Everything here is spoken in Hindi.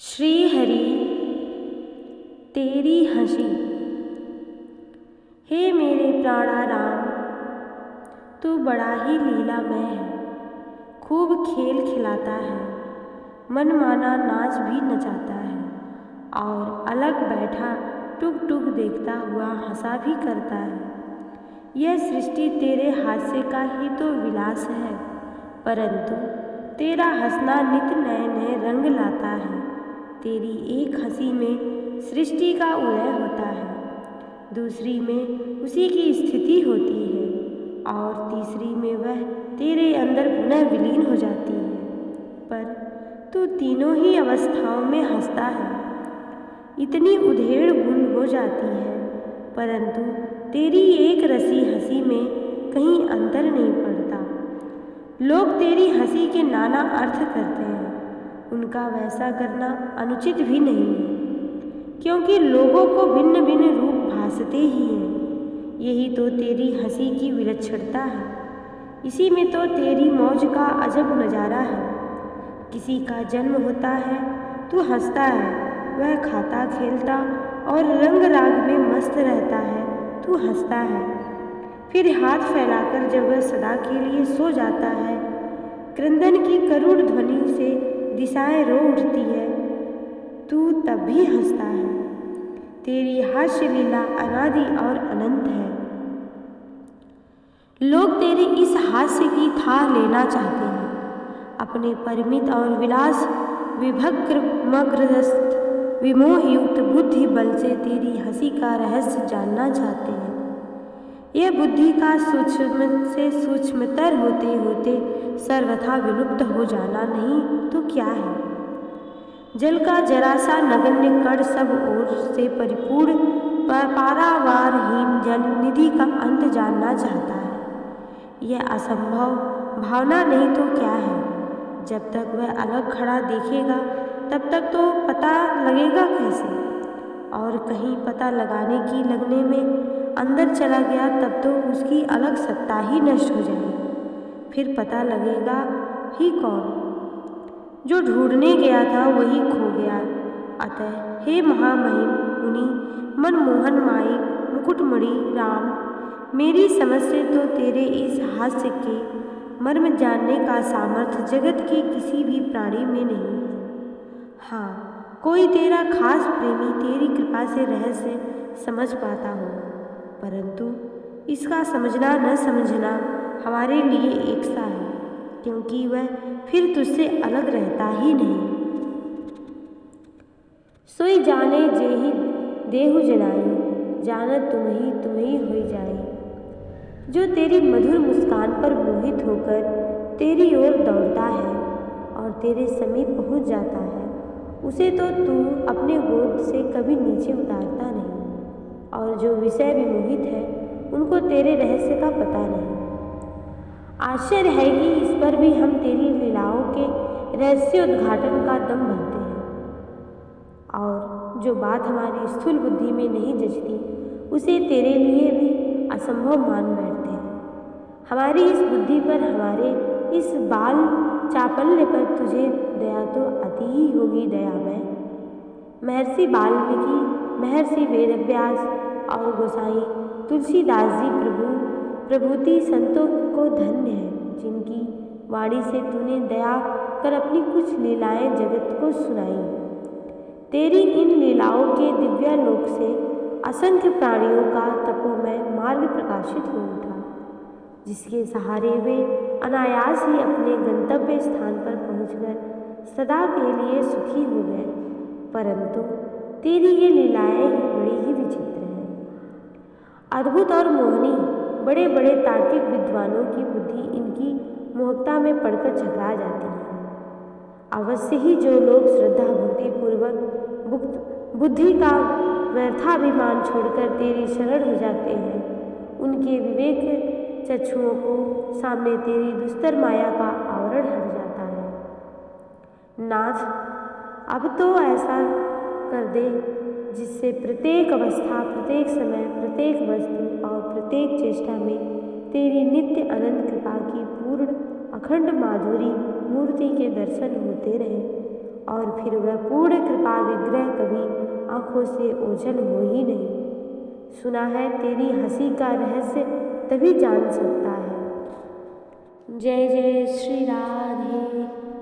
श्री हरि तेरी हंसी। हे मेरे प्राणाराम, तू बड़ा ही लीलामय है, खूब खेल खिलाता है, मनमाना नाच भी नचाता है और अलग बैठा टुक टुक देखता हुआ हंसा भी करता है। यह सृष्टि तेरे हास्य का ही तो विलास है, परंतु तेरा हंसना नित नए नए रंग लाता है। तेरी एक हंसी में सृष्टि का उदय होता है, दूसरी में उसी की स्थिति होती है और तीसरी में वह तेरे अंदर पुनः विलीन हो जाती है। पर तू तीनों ही अवस्थाओं में हंसता है। इतनी उधेड़ बुन हो जाती है, परंतु तेरी एक रसी हंसी में कहीं अंतर नहीं पड़ता। लोग तेरी हंसी के नाना अर्थ करते हैं, उनका वैसा करना अनुचित भी नहीं है, क्योंकि लोगों को भिन्न भिन्न रूप भासते ही हैं। यही तो तेरी हंसी की विलक्षणता है, इसी में तो तेरी मौज का अजब नज़ारा है। किसी का जन्म होता है, तू हंसता है, वह खाता खेलता और रंग राग में मस्त रहता है, तू हंसता है। फिर हाथ फैलाकर जब वह सदा के लिए सो जाता है, क्रंदन की करुण ध्वनि से दिशाएं रो उठती है, तू तब भी हंसता है। तेरी हास्य लीला अनादि और अनंत है। लोग तेरे इस हास्य की थाह लेना चाहते हैं, अपने परिमित और विलास विभक्र मग्रस्त विमोहयुक्त बुद्धि बल से तेरी हंसी का रहस्य जानना चाहते हैं। यह बुद्धि का सूक्ष्म से सूक्ष्मतर होते होते सर्वथा विलुप्त हो जाना नहीं तो क्या है। जल का जरा सा नगण्य कण सब ओर से परिपूर्ण पारावारहीन जल निधि का अंत जानना चाहता है। यह असंभव भावना नहीं तो क्या है। जब तक वह अलग खड़ा देखेगा तब तक तो पता लगेगा कैसे, और कहीं पता लगाने की लगने में अंदर चला गया तब तो उसकी अलग सत्ता ही नष्ट हो जाएगी। फिर पता लगेगा ही कौन। जो ढूंढने गया था वही खो गया। अतः हे महामहिम मुनि मनमोहन माई मुकुटमणि राम, मेरी समझ से तो तेरे इस हास्य के मर्म जानने का सामर्थ्य जगत के किसी भी प्राणी में नहीं है। हाँ, कोई तेरा खास प्रेमी तेरी कृपा से रहस्य समझ पाता हो, परंतु इसका समझना न समझना हमारे लिए एक सा है, क्योंकि वह फिर तुझसे अलग रहता ही नहीं। सोई जाने जेहि देहु जनाई, जानत तुम ही हो जाई। जो तेरी मधुर मुस्कान पर मोहित होकर तेरी ओर दौड़ता है और तेरे समीप पहुंच जाता है, उसे तो तू अपने गोद से कभी नीचे उतारता नहीं, और जो विषय विमोहित है उनको तेरे रहस्य का पता नहीं। आश्चर्य है कि इस पर भी हम तेरी लीलाओं के रहस्योद्घाटन का दम भरते हैं, और जो बात हमारी स्थूल बुद्धि में नहीं जचती उसे तेरे लिए भी असंभव मान बैठते हैं। हमारी इस बुद्धि पर, हमारे इस बाल चापल्य पर तुझे दया तो आती ही होगी दयामय। महर्षि वाल्मीकि, महर्षि वेदव्यास और गोसाई तुलसीदास जी प्रभृति संतों को धन्य है, जिनकी वाणी से तूने दया कर अपनी कुछ लीलाएं जगत को सुनाई। तेरी इन लीलाओं के दिव्यालोक से असंख्य प्राणियों का तपोमय मार्ग प्रकाशित हो उठा, जिसके सहारे वे अनायास ही अपने गंतव्य स्थान पर पहुंचकर सदा के लिए सुखी हो गए। परंतु तेरी ये लीलाएं ही बड़ी ही विचित्र हैं, अद्भुत और मोहनी। बड़े बड़े तार्किक विद्वानों की बुद्धि इनकी मोहकता में पड़कर झकरा जाती है। अवश्य ही जो लोग श्रद्धा भक्ति पूर्वक बुद्धि का व्यर्थाभिमान छोड़कर तेरी शरण हो जाते हैं, उनके विवेक चक्षुओं को सामने तेरी दुस्तर माया का आवरण हट जाता है। नाथ, अब तो ऐसा कर दे जिससे प्रत्येक अवस्था, प्रत्येक समय, प्रत्येक वस्तु और प्रत्येक चेष्टा में तेरी नित्य अनंत कृपा की पूर्ण अखंड माधुरी मूर्ति के दर्शन होते रहे और फिर वह पूर्ण कृपा विग्रह कभी आँखों से ओझल हो ही नहीं। सुना है तेरी हंसी का रहस्य तभी जान सकता है। जय जय श्री राम।